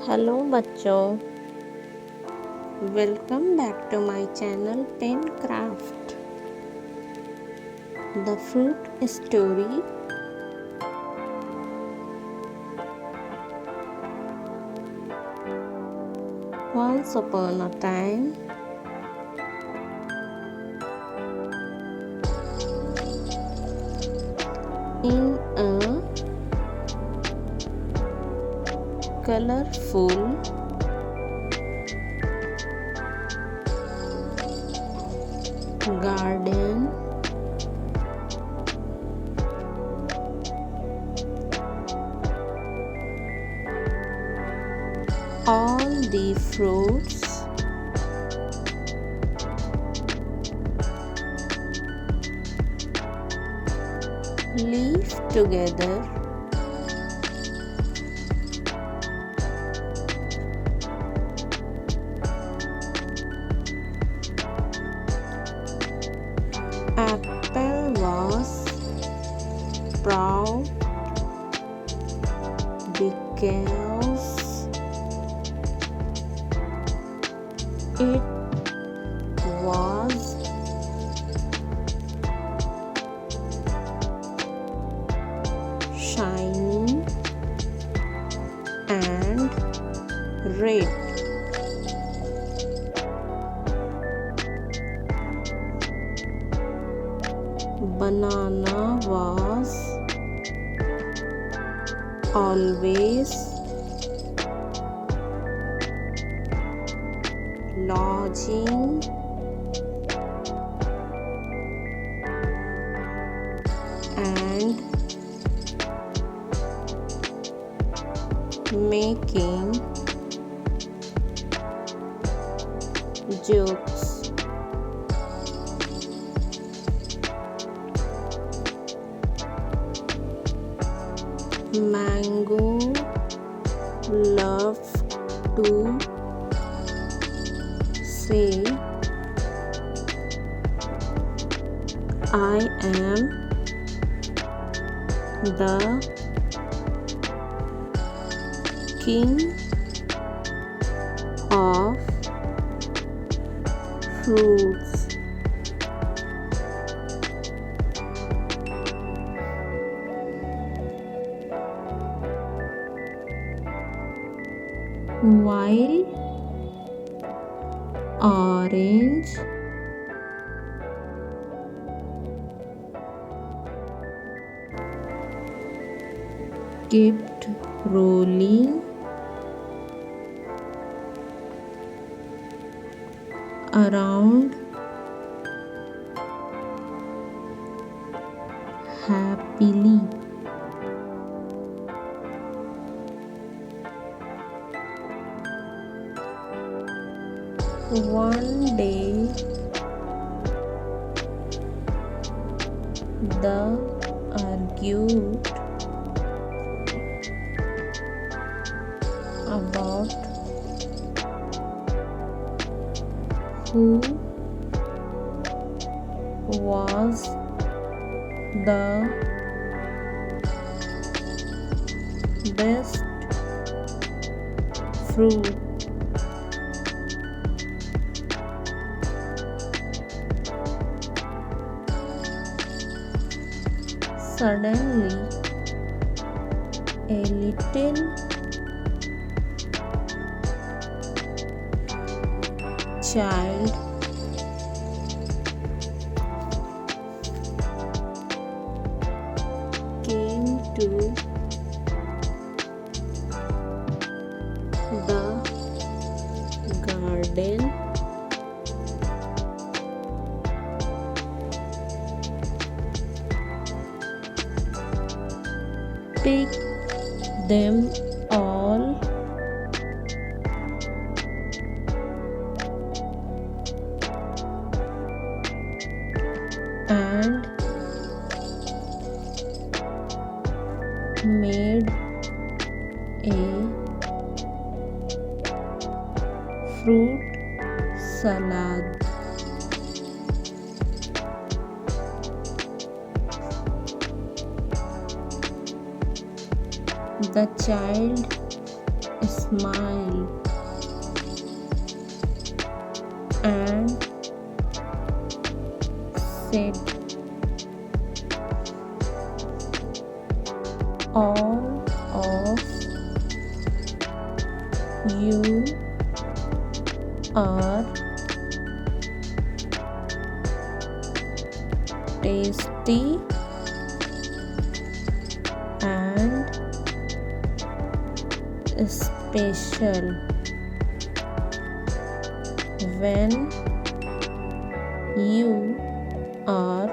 Hello बच्चों, welcome back to my channel Pencraft. The fruit story. Once upon a time, in a colorful garden, all the fruits live together. Apple was proud because it was shiny and red. Banana was always lodging and making jokes. Mango loved to say, I am the king of fruits. While orange kept rolling around happily. One day, they argued about who was the best fruit. Suddenly, a little child came to the garden picked them all and made a fruit salad. The child smile, and said, all of you are tasty and special when you are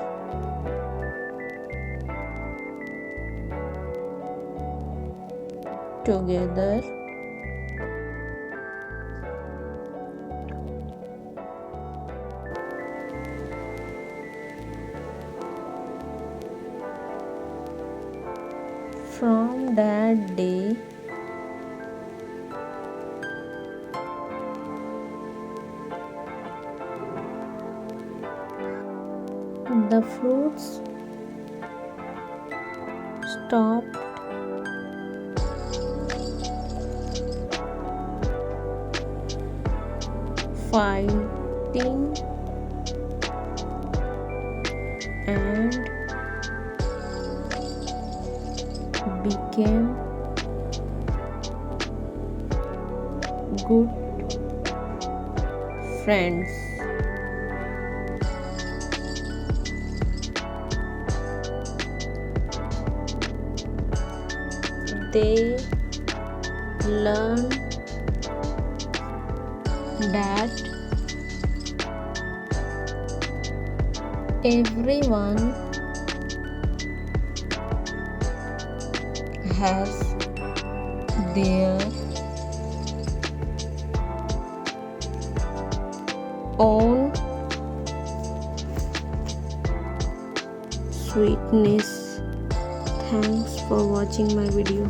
together. From that day, the fruits stopped fighting and became good friends. They learned that everyone has their own sweetness. Thanks for watching my video.